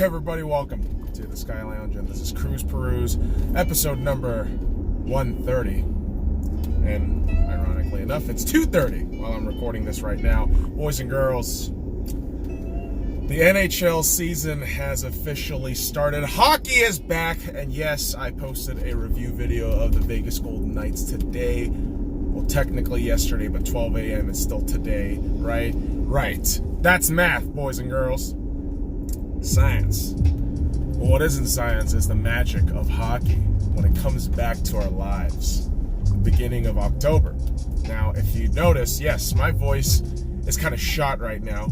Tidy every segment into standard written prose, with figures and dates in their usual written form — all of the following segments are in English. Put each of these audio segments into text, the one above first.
Hey everybody, welcome to the SkyLounge, and this is Cruise Peruse, episode number 130. And ironically enough, it's 2:30 while I'm recording this right now. Boys and girls, the NHL season has officially started. Hockey is back, and yes, I posted a review video of the Vegas Golden Knights today. Well, technically yesterday, but 12 a.m. is still today, right? Right. That's math, boys and girls. Science. But what isn't science is the magic of hockey when it comes back to our lives. The beginning of October. Now, if you notice, yes, my voice is kind of shot right now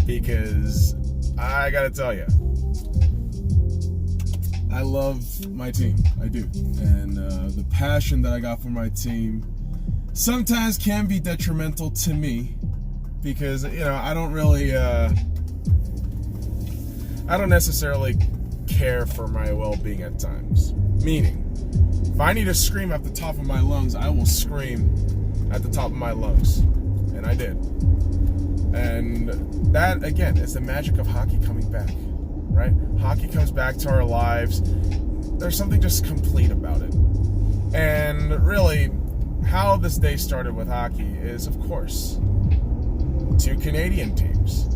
because I gotta tell you, I love my team. I do. And the passion that I got for my team sometimes can be detrimental to me because, you know, I don't necessarily care for my well-being at times. Meaning, if I need to scream at the top of my lungs, I will scream at the top of my lungs. And I did. And that, again, is the magic of hockey coming back, right? Hockey comes back to our lives. There's something just complete about it. And really, how this day started with hockey is, of course, two Canadian teams,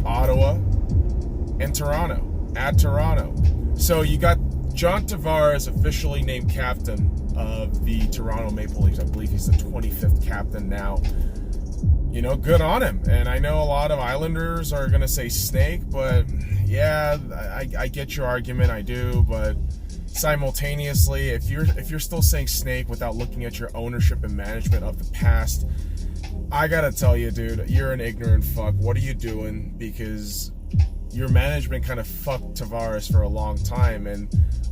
Ottawa and Toronto, at Toronto. So you got John Tavares officially named captain of the Toronto Maple Leafs. I believe he's the 25th captain now. You know, good on him. And I know a lot of Islanders are going to say snake, but yeah, I get your argument, I do, but simultaneously, if you're still saying snake without looking at your ownership and management of the past, I gotta tell you, dude, you're an ignorant fuck. What are you doing? Because your management kind of fucked Tavares for a long time, and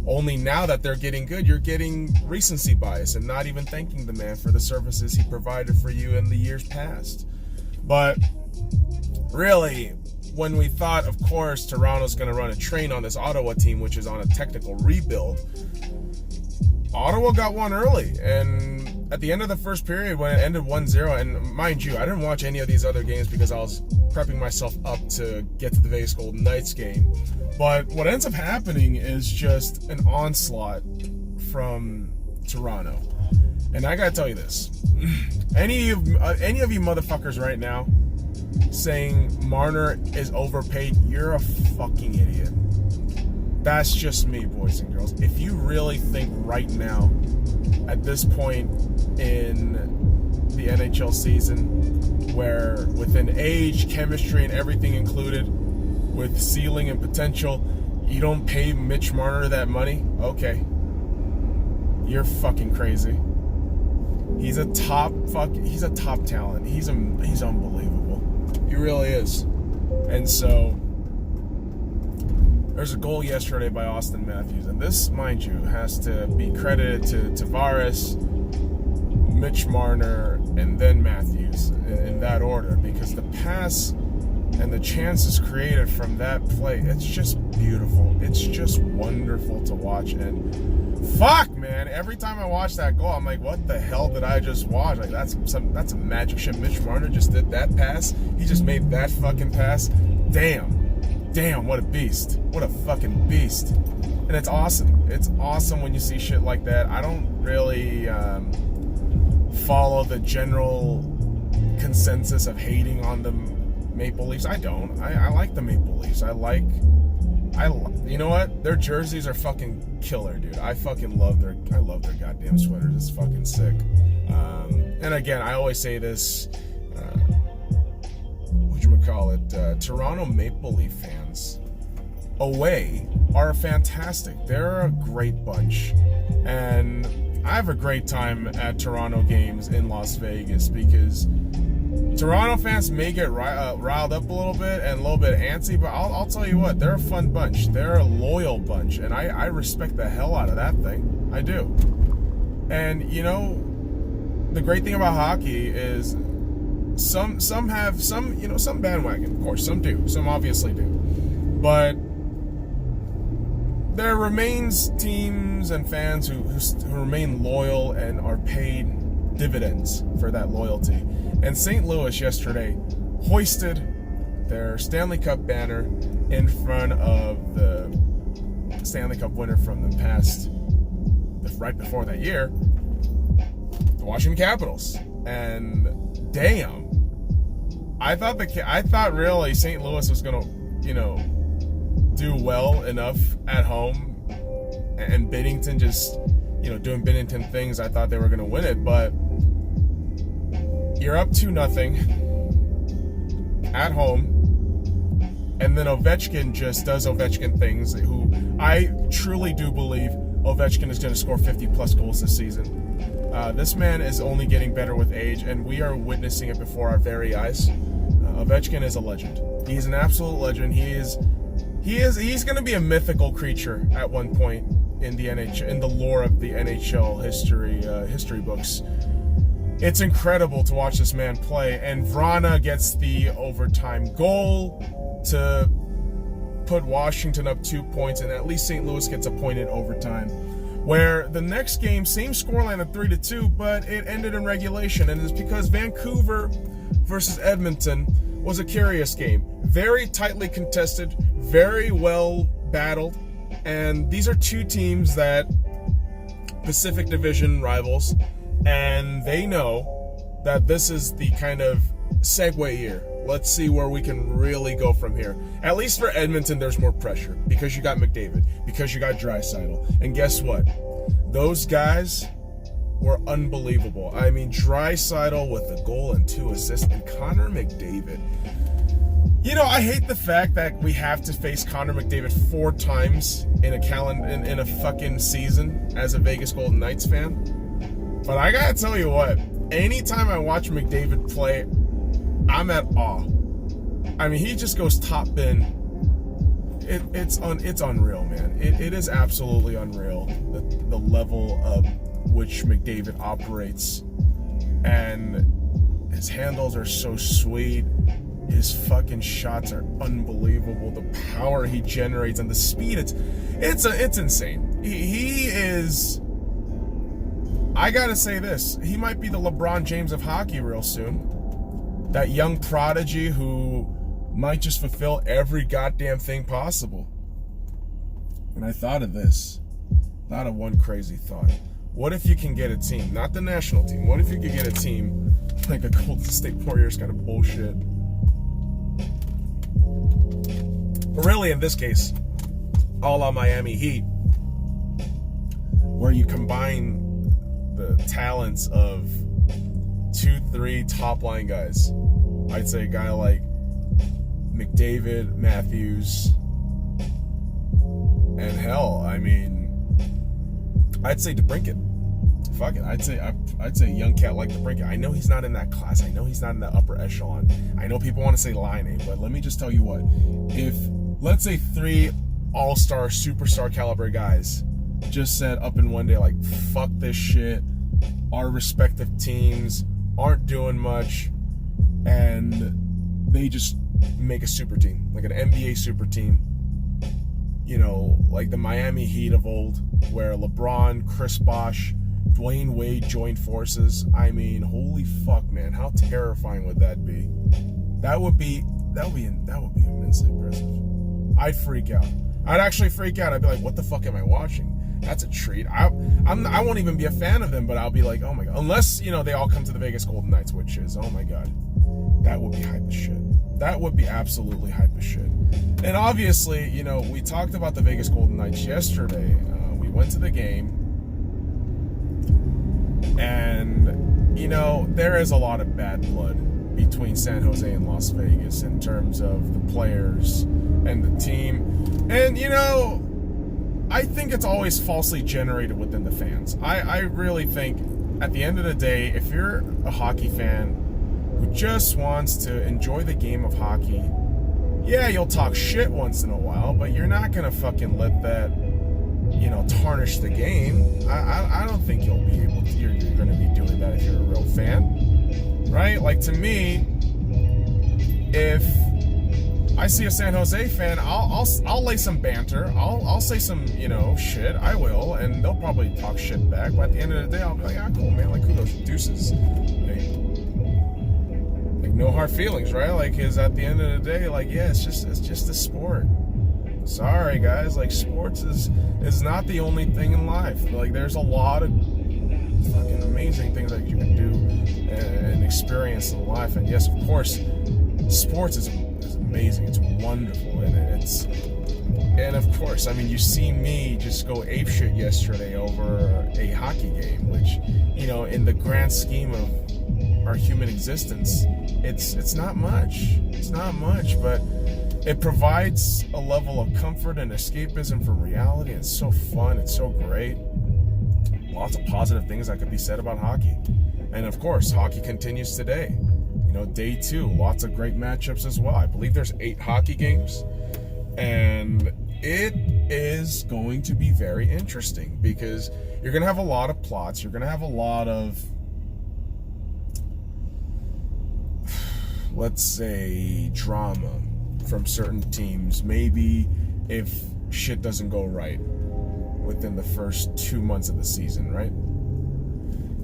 only now that they're getting good, you're getting recency bias and not even thanking the man for the services he provided for you in the years past. But really, when we thought, of course, Toronto's going to run a train on this Ottawa team, which is on a technical rebuild, Ottawa got one early. And at the end of the first period, when it ended 1-0, and mind you, I didn't watch any of these other games because I was prepping myself up to get to the Vegas Golden Knights game. But what ends up happening is just an onslaught from Toronto. And I got to tell you this. Any of you motherfuckers right now saying Marner is overpaid, you're a fucking idiot. That's just me, boys and girls. If you really think right now, at this point in the NHL season, where within age, chemistry, and everything included, with ceiling and potential, you don't pay Mitch Marner that money, okay, you're fucking crazy. He's a top talent. He's unbelievable. He really is. And so there's a goal yesterday by Austin Matthews, and this, mind you, has to be credited to Tavares, Mitch Marner, and then Matthews in that order, because the pass and the chances created from that play, it's just beautiful. It's just wonderful to watch. And fuck, man, every time I watch that goal, I'm like, what the hell did I just watch? Like, that's a magic shit. Mitch Marner just did that pass. He just made that fucking pass. Damn, what a beast. What a fucking beast. And it's awesome. It's awesome when you see shit like that. I don't really follow the general consensus of hating on the Maple Leafs. I don't. I like the Maple Leafs. You know what? Their jerseys are fucking killer, dude. I love their goddamn sweaters. It's fucking sick. And again, I always say this, Toronto Maple Leaf fans away are fantastic. They're a great bunch. And I have a great time at Toronto games in Las Vegas because Toronto fans may get riled up a little bit and a little bit antsy, but I'll tell you what, they're a fun bunch. They're a loyal bunch, and I respect the hell out of that thing. I do. And, you know, the great thing about hockey is some bandwagon, of course, some do. Some obviously do. But there remains teams and fans who remain loyal and are paid dividends for that loyalty. And St. Louis yesterday hoisted their Stanley Cup banner in front of the Stanley Cup winner from the past, right before that year, the Washington Capitals. And damn, I thought really St. Louis was gonna, do well enough at home, and Binnington just, doing Binnington things. I thought they were gonna win it, but you're up 2-0 at home, and then Ovechkin just does Ovechkin things. Who I truly do believe Ovechkin is going to score 50+ goals this season. This man is only getting better with age, and we are witnessing it before our very eyes. Ovechkin is a legend. He's an absolute legend. He's going to be a mythical creature at one point in the NHL, in the lore of the NHL history books. It's incredible to watch this man play, and Vrana gets the overtime goal to put Washington up 2 points, and at least St. Louis gets a point in overtime. Where the next game, same scoreline of 3-2, but it ended in regulation, and it's because Vancouver versus Edmonton was a curious game. Very tightly contested, very well battled, and these are two teams that Pacific Division rivals, and they know that this is the kind of segue year. Let's see where we can really go from here. At least for Edmonton, there's more pressure because you got McDavid, because you got Draisaitl. And guess what? Those guys were unbelievable. I mean, Draisaitl with a goal and 2 assists, and Connor McDavid. I hate the fact that we have to face Connor McDavid 4 times in a fucking season as a Vegas Golden Knights fan. But I gotta tell you what, anytime I watch McDavid play, I'm at awe. I mean, he just goes top bin. It's unreal, man. It is absolutely unreal, the level of which McDavid operates. And his handles are so sweet. His fucking shots are unbelievable. The power he generates and the speed, it's insane. He is... I gotta say this, he might be the LeBron James of hockey real soon. That young prodigy who might just fulfill every goddamn thing possible. And I thought of this. Thought of one crazy thought. What if you can get a team, not the national team, what if you could get a team like a Golden State Warriors kind of bullshit? But really, in this case, a la Miami Heat, where you combine the talents of 2-3 top line guys. I'd say a guy like McDavid, Matthews, and hell, I mean, I'd say DeBrincat. Fuck it, I'd say a young cat like DeBrincat. I know he's not in that class. I know he's not in that upper echelon. I know people want to say Line, but let me just tell you what. If, let's say, 3 all-star, superstar caliber guys just said up in one day, like, fuck this shit, our respective teams aren't doing much, and they just make a super team, like an NBA super team, like the Miami Heat of old, where LeBron, Chris Bosh, Dwayne Wade joined forces. I mean, holy fuck, man, how terrifying would that be? That would be immensely impressive. I'd freak out. I'd actually freak out. I'd be like, what the fuck am I watching? That's a treat. I won't even be a fan of them, but I'll be like, oh my god. Unless, they all come to the Vegas Golden Knights, which is, oh my god. That would be hype as shit. That would be absolutely hype as shit. And obviously, we talked about the Vegas Golden Knights yesterday. We went to the game. And, there is a lot of bad blood between San Jose and Las Vegas in terms of the players and the team. And, I think it's always falsely generated within the fans. I really think, at the end of the day, if you're a hockey fan who just wants to enjoy the game of hockey, yeah, you'll talk shit once in a while, but you're not going to fucking let that, tarnish the game. I don't think you'll be able to, you're going to be doing that if you're a real fan, right? Like, to me, if I see a San Jose fan, I'll lay some banter. I'll say some, shit. I will, and they'll probably talk shit back. But at the end of the day, I'll be like, cool, man. Like, kudos, deuces. Like like, no hard feelings, right? Like, because at the end of the day, like, yeah, it's just a sport. Sorry, guys. Like, sports is not the only thing in life. Like, there's a lot of fucking amazing things that you can do and experience in life. And yes, of course, sports is amazing. It's wonderful, and of course, I mean, you see me just go apeshit yesterday over a hockey game, which, you know, in the grand scheme of our human existence, it's not much. It's not much, but it provides a level of comfort and escapism from reality. It's so fun. It's so great. Lots of positive things that could be said about hockey. And of course, hockey continues today. You know, day 2, lots of great matchups as well. I believe there's 8 hockey games. And it is going to be very interesting because you're going to have a lot of plots. You're going to have a lot of, let's say, drama from certain teams. Maybe if shit doesn't go right within the first 2 months of the season, right?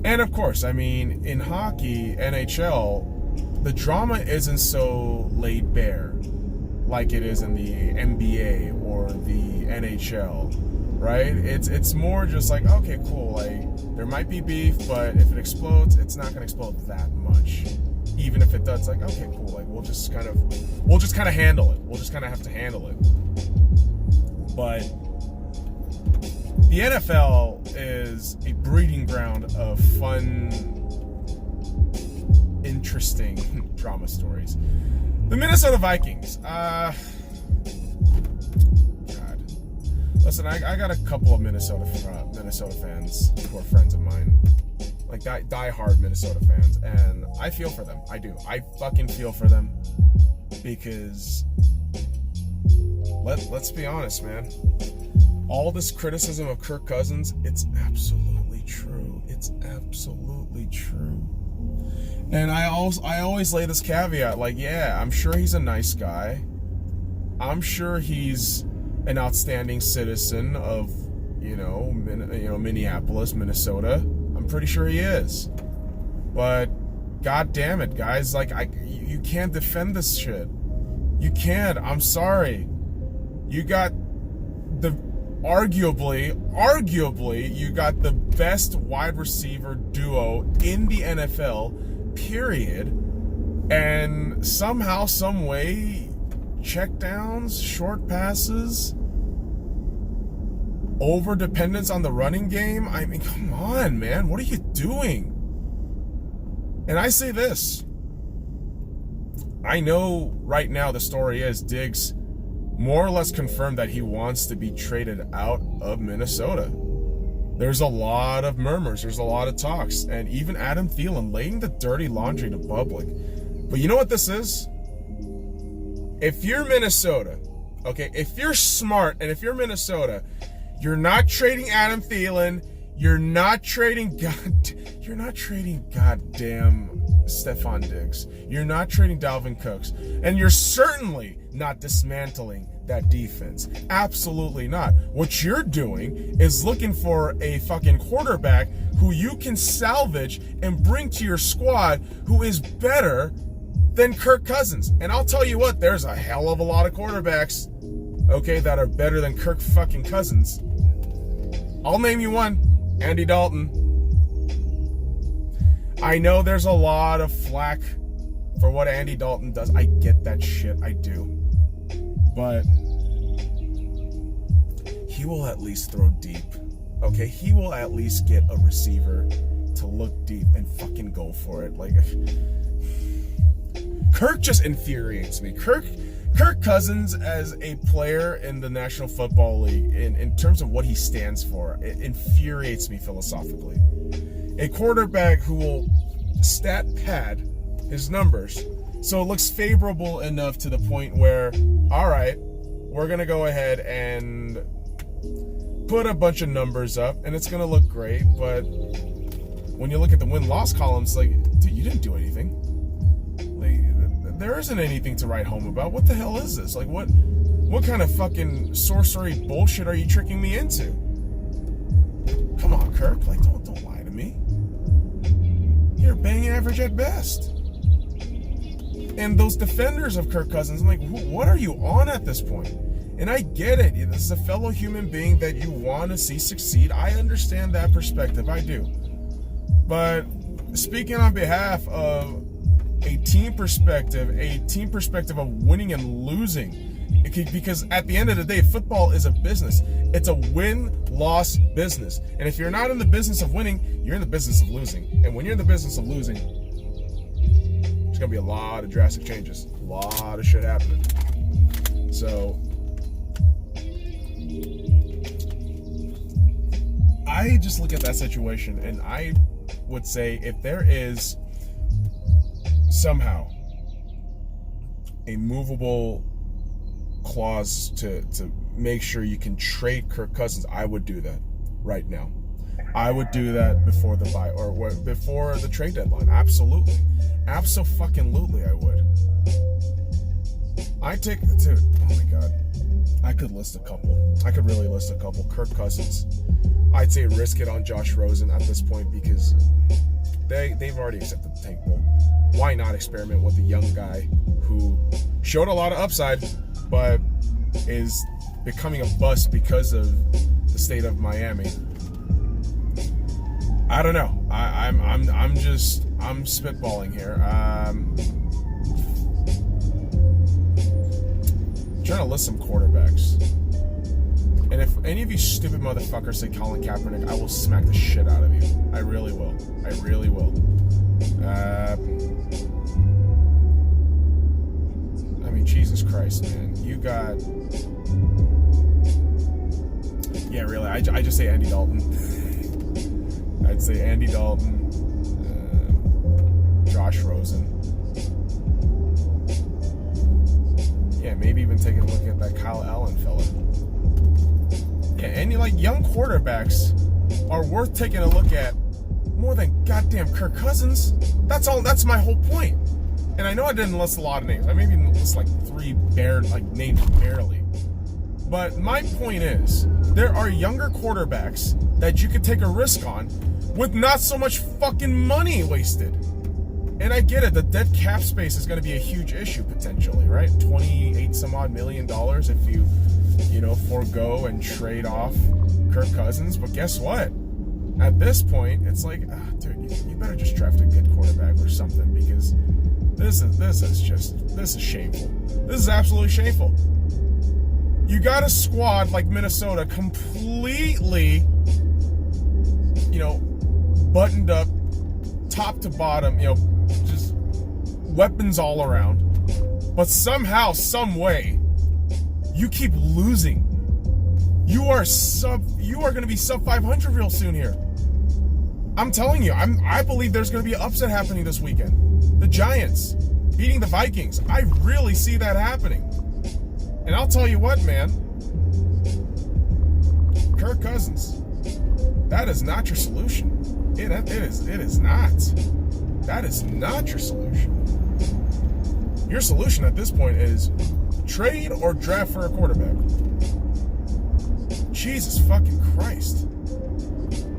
And of course, I mean, in hockey, NHL, the drama isn't so laid bare like it is in the NBA or the NHL, right? It's more just like, okay, cool, like, there might be beef, but if it explodes, it's not gonna explode that much. Even if it does, like, okay, cool, like, we'll just kind of handle it. We'll just kind of have to handle it. But the NFL is a breeding ground of fun, interesting drama stories. The Minnesota Vikings. God. Listen, I got a couple of Minnesota fans who are friends of mine. Like, die-hard Minnesota fans. And I feel for them. I do. I fucking feel for them. Because, let's be honest, man. All this criticism of Kirk Cousins, it's absolutely true. It's absolutely true. And I always lay this caveat, like, yeah, I'm sure he's a nice guy. I'm sure he's an outstanding citizen of, Minneapolis, Minnesota. I'm pretty sure he is. But god damn it, guys, like, you can't defend this shit. You can't. I'm sorry. You got arguably, you got the best wide receiver duo in the NFL, period. And somehow, some way, checkdowns, short passes, over dependence on the running game. I mean, come on, man. What are you doing? And I say this. I know right now the story is Diggs more or less confirmed that he wants to be traded out of Minnesota. There's a lot of murmurs. There's a lot of talks. And even Adam Thielen laying the dirty laundry to public. But you know what this is? If you're Minnesota, okay, if you're smart and if you're Minnesota, you're not trading Adam Thielen. You're not trading goddamn Stephon Diggs. You're not trading Dalvin Cooks. And you're certainly not dismantling that defense. Absolutely not. What you're doing is looking for a fucking quarterback who you can salvage and bring to your squad who is better than Kirk Cousins. And I'll tell you what, there's a hell of a lot of quarterbacks, okay, that are better than Kirk fucking Cousins. I'll name you one. Andy Dalton. I know there's a lot of flack for what Andy Dalton does. I get that shit. I do. But he will at least throw deep. Okay? He will at least get a receiver to look deep and fucking go for it. Like, Kirk just infuriates me. Kirk Cousins as a player in the National Football League, in terms of what he stands for, it infuriates me philosophically. A quarterback who will stat pad his numbers so it looks favorable enough to the point where, all right, we're going to go ahead and put a bunch of numbers up and it's going to look great, but when you look at the win-loss columns, like, dude, you didn't do anything. There isn't anything to write home about. What the hell is this? Like, what kind of fucking sorcery bullshit are you tricking me into? Come on, Kirk. Like, don't lie to me. You're bang average at best. And those defenders of Kirk Cousins, I'm like, what are you on at this point? And I get it. This is a fellow human being that you want to see succeed. I understand that perspective. I do. But speaking on behalf of a team perspective of winning and losing, because at the end of the day, football is a business. It's a win-loss business. And if you're not in the business of winning, you're in the business of losing. And when you're in the business of losing, there's going to be a lot of drastic changes. A lot of shit happening. So I just look at that situation and I would say, if there is somehow a movable clause to make sure you can trade Kirk Cousins, I would do that right now. I would do that before the buy or before the trade deadline. Absolutely. Abso-fucking-lutely I would. Dude, oh my God. I could list a couple. I could really list a couple. Kirk Cousins. I'd say risk it on Josh Rosen at this point because they've already accepted the tank bowl. Why not experiment with a young guy who showed a lot of upside, but is becoming a bust because of the state of Miami? I don't know. I'm spitballing here. Trying to list some quarterbacks. And if any of you stupid motherfuckers say Colin Kaepernick, I will smack the shit out of you. I really will. I really will. I mean, Jesus Christ, man. You got... Yeah, really. I just say Andy Dalton. I'd say Andy Dalton, Josh Rosen. Yeah, maybe even taking a look at that Kyle Allen fella. Yeah, and young quarterbacks are worth taking a look at more than goddamn Kirk Cousins. That's my whole point. And I know I didn't list a lot of names. I maybe list like 3 names barely. But my point is, there are younger quarterbacks that you could take a risk on with not so much fucking money wasted. And I get it, the dead cap space is going to be a huge issue potentially, right? $28 some odd million if you forego and trade off Kirk Cousins. But guess what? At this point, it's like, dude, you better just draft a good quarterback or something, because this is shameful. This is absolutely shameful. You got a squad like Minnesota completely, buttoned up, top to bottom, just weapons all around. But somehow, some way, you keep losing. You are going to be sub 500 real soon here. I'm telling you, I believe there's going to be an upset happening this weekend. The Giants beating the Vikings. I really see that happening. And I'll tell you what, man. Kirk Cousins, that is not your solution. It is not. That is not your solution. Your solution at this point is trade or draft for a quarterback. Jesus fucking Christ.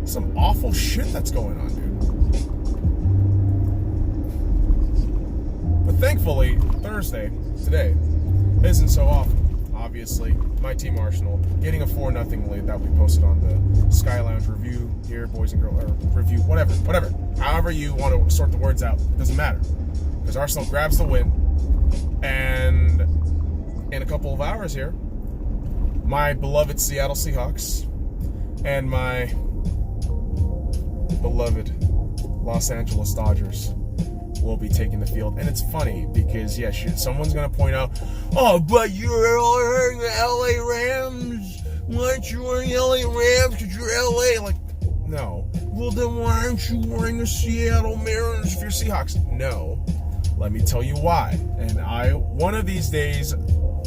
Some awful shit that's going on, dude. But thankfully, Thursday, today, isn't so awful. Obviously, my team Arsenal getting a 4-0 lead that we posted on the SoundCloud review here, boys and girls, or review, whatever. However you want to sort the words out, doesn't matter. Because Arsenal grabs the win, and in a couple of hours here, my beloved Seattle Seahawks and my beloved Los Angeles Dodgers will be taking the field. And it's funny because, someone's going to point out, oh, but you're wearing the LA Rams. Why aren't you wearing LA Rams? Because you're LA. Like, no. Well, then why aren't you wearing the Seattle Mariners if you're Seahawks? No. Let me tell you why. And one of these days,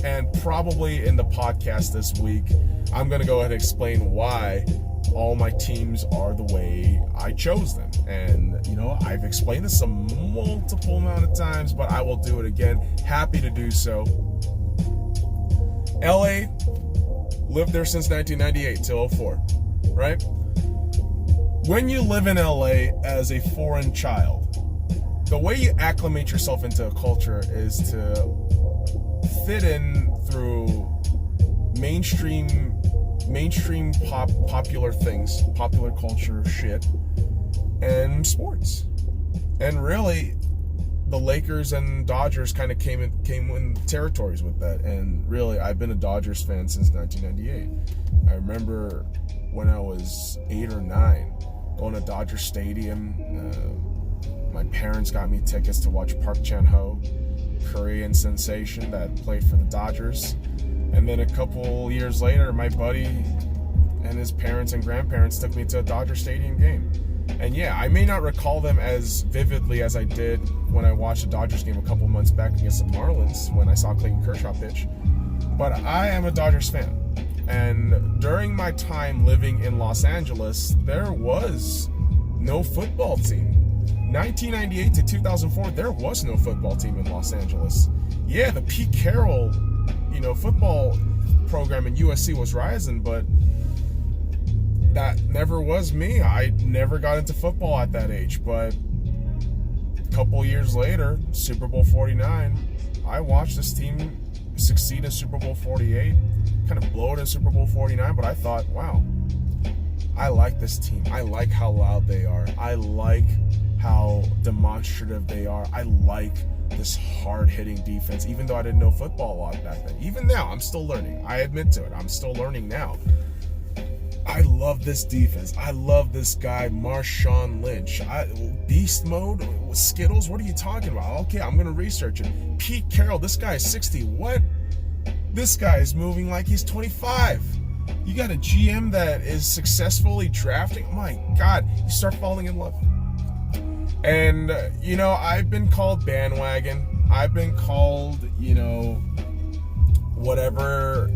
and probably in the podcast this week, I'm going to go ahead and explain why all my teams are the way I chose them. And, I've explained this a multiple amount of times, but I will do it again. Happy to do so. LA lived there since 1998 till 04, right? When you live in LA as a foreign child, the way you acclimate yourself into a culture is to fit in through mainstream popular things, popular culture shit, and sports. And really, the Lakers and Dodgers kind of came in territories with that. And really, I've been a Dodgers fan since 1998. I remember when I was 8 or 9, going to Dodger Stadium. My parents got me tickets to watch Park Chan-ho, Korean sensation that played for the Dodgers. And then a couple years later, my buddy and his parents and grandparents took me to a Dodger Stadium game. And yeah, I may not recall them as vividly as I did when I watched the Dodgers game a couple months back against the Marlins when I saw Clayton Kershaw pitch. But I am a Dodgers fan. And during my time living in Los Angeles, there was no football team. 1998 to 2004, there was no football team in Los Angeles. Yeah, the Pete Carroll, football program in USC was rising, but that never was me. I never got into football at that age. But a couple years later, Super Bowl 49, I watched this team succeed in Super Bowl 48, kind of blow it in Super Bowl 49, but I thought, wow, I like this team. I like how loud they are. I like how demonstrative they are. I like this hard-hitting defense, even though I didn't know football a lot back then. Even now, I'm still learning. I admit to it. I'm still learning now. I love this defense. I love this guy, Marshawn Lynch. Beast mode? Skittles? What are you talking about? Okay, I'm going to research it. Pete Carroll, this guy is 60. What? This guy is moving like he's 25. You got a GM that is successfully drafting? Oh my God, you start falling in love. And, I've been called bandwagon. I've been called, whatever,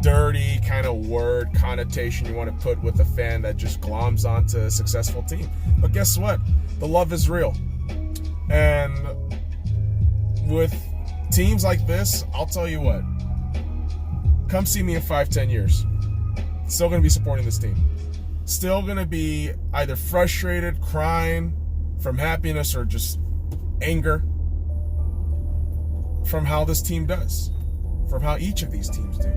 dirty kind of word connotation you want to put with a fan that just gloms onto a successful team. But guess what? The love is real. And with teams like this, I'll tell you what. Come see me in 5-10 years. Still going to be supporting this team. Still going to be either frustrated, crying from happiness, or just anger from how this team does, from how each of these teams do.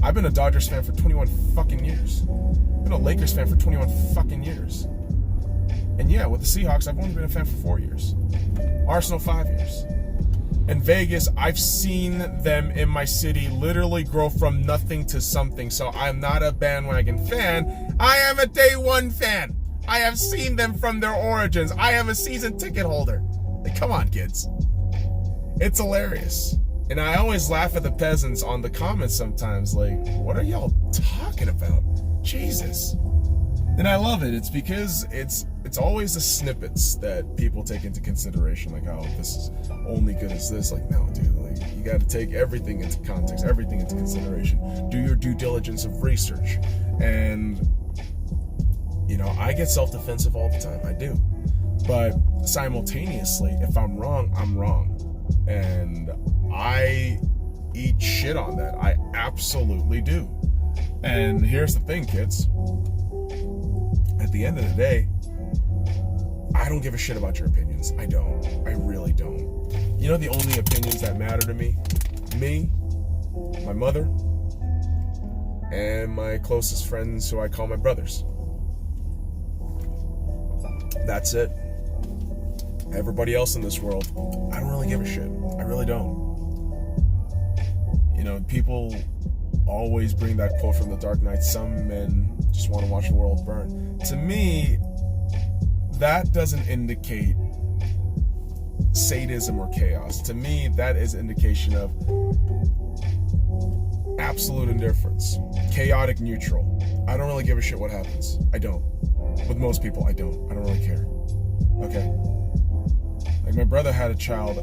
I've been a Dodgers fan for 21 fucking years. I've been a Lakers fan for 21 fucking years. And yeah, with the Seahawks, I've only been a fan for 4 years. Arsenal, 5 years. In Vegas, I've seen them in my city literally grow from nothing to something. So I'm not a bandwagon fan. I am a day one fan. I have seen them from their origins. I am a season ticket holder. Like, come on, kids. It's hilarious. And I always laugh at the peasants on the comments sometimes. Like, what are y'all talking about? Jesus. And I love it. It's because it's always the snippets that people take into consideration. Like, oh, this is only good as this. Like, no, dude. Like, you got to take everything into context, everything into consideration. Do your due diligence of research. And, I get self-defensive all the time. I do. But simultaneously, if I'm wrong, I'm wrong. And I eat shit on that. I absolutely do. And here's the thing, kids. At the end of the day, I don't give a shit about your opinions. I don't. I really don't. The only opinions that matter to me, my mother, and my closest friends who I call my brothers. That's it. Everybody else in this world, I don't really give a shit. I really don't. People always bring that quote from The Dark Knight, some men just want to watch the world burn. To me, that doesn't indicate sadism or chaos. To me, that is indication of absolute indifference. Chaotic neutral. I don't really give a shit what happens. I don't. With most people, I don't. I don't really care. Okay? Like, my brother had a child,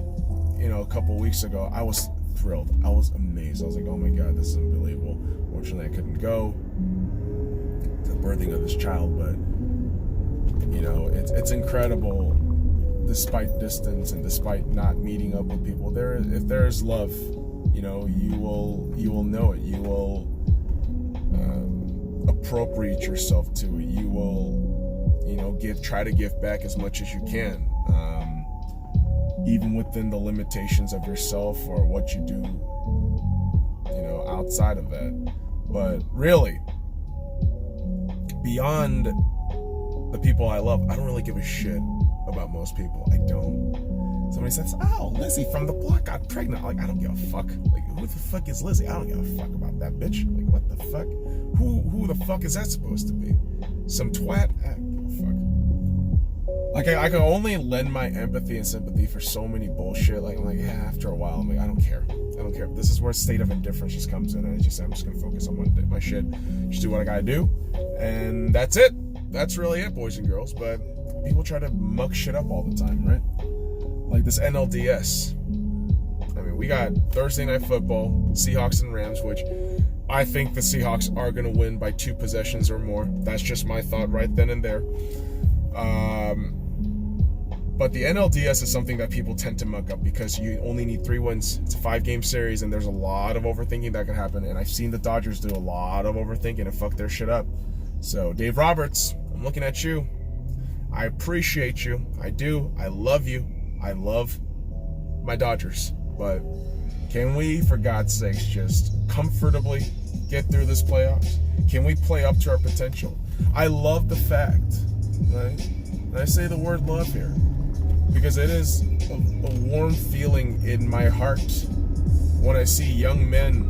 a couple weeks ago. I was thrilled. I was amazed. I was like, oh my God, this is unbelievable. Fortunately, I couldn't go to the birthing of this child, but, it's incredible, despite distance and despite not meeting up with people. If there is love, you will know it. You will appropriate yourself to it. You will, try to give back as much as you can. even within the limitations of yourself or what you do, outside of that. But really, beyond the people I love, I don't really give a shit about most people. I don't. Somebody says, "Oh, Lizzie from the block got pregnant." Like, I don't give a fuck. Like, who the fuck is Lizzie? I don't give a fuck about that bitch. Like, what the fuck? Who the fuck is that supposed to be? Some twat? I don't give a fuck. Like, I can only lend my empathy and sympathy for so many bullshit. Like, I'm like, yeah, after a while, I'm like, I don't care. I don't care. This is where state of indifference just comes in, and I'm just gonna focus on my shit. Just do what I gotta do, and that's it. That's really it, boys and girls. But people try to muck shit up all the time, right? Like this NLDS. I mean, we got Thursday Night Football, Seahawks and Rams, which I think the Seahawks are gonna win by 2 possessions or more. That's just my thought right then and there. But the NLDS is something that people tend to muck up because you only need 3 wins. It's a 5-game series, and there's a lot of overthinking that can happen. And I've seen the Dodgers do a lot of overthinking and fuck their shit up. So, Dave Roberts, I'm looking at you. I appreciate you. I do. I love you. I love my Dodgers. But can we, for God's sakes, just comfortably get through this playoffs? Can we play up to our potential? I love the fact, right? And I say the word love here because it is a warm feeling in my heart when I see young men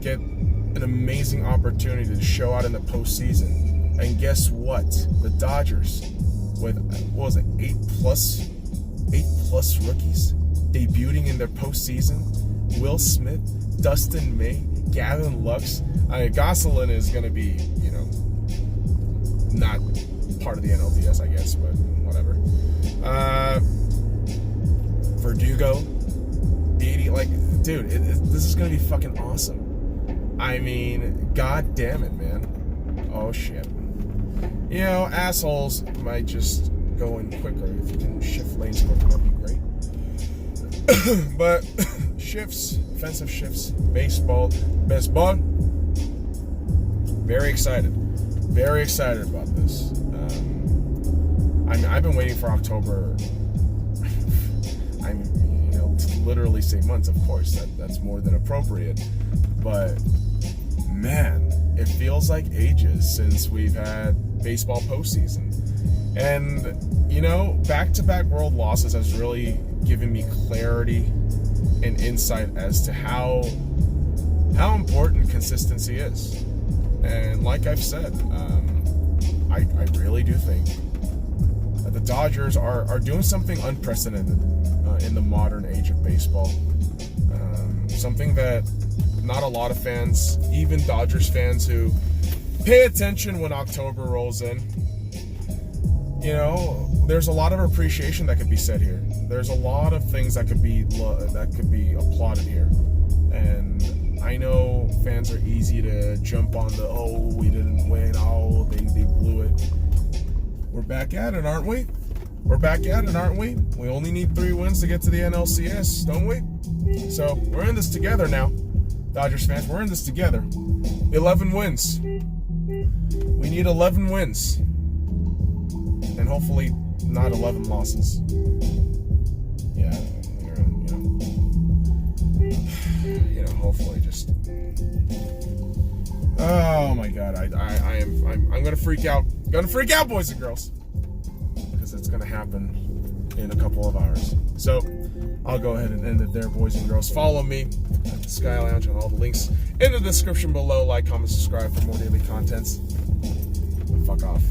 get an amazing opportunity to show out in the postseason. And guess what? The Dodgers, with, what was it, 8 plus rookies debuting in their postseason. Will Smith, Dustin May, Gavin Lux. Gosselin is going to be, not part of the NLDS, I guess, but whatever. Verdugo, Beatty, like, dude, this is going to be fucking awesome. I mean, god damn it, man. Oh, shit. Assholes might just go in quicker. If you can shift lanes quicker, that'd be great. But shifts, offensive shifts, baseball. Very excited about this. I've been waiting for October. To literally say months, of course. That's more than appropriate. But man, it feels like ages since we've had baseball postseason. And back-to-back world losses has really given me clarity and insight as to how important consistency is. And like I've said, I really do think that the Dodgers are doing something unprecedented in the modern age of baseball. Something that not a lot of fans, even Dodgers fans who pay attention when October rolls in, there's a lot of appreciation that could be said here. There's a lot of things that could be applauded here. And I know fans are easy to jump on the, oh, we didn't win, oh, they blew it. We're back at it, aren't we? We only need 3 wins to get to the NLCS, don't we? So, we're in this together now. Dodgers fans, we're in this together. 11 wins. We need 11 wins. And hopefully not 11 losses. Yeah, hopefully just. Oh my God, I'm gonna freak out. Boys and girls, because it's gonna happen in a couple of hours. So I'll go ahead and end it there, boys and girls. Follow me at the Sky Lounge on all the links in the description below. Like, comment, subscribe for more daily contents. Fuck off.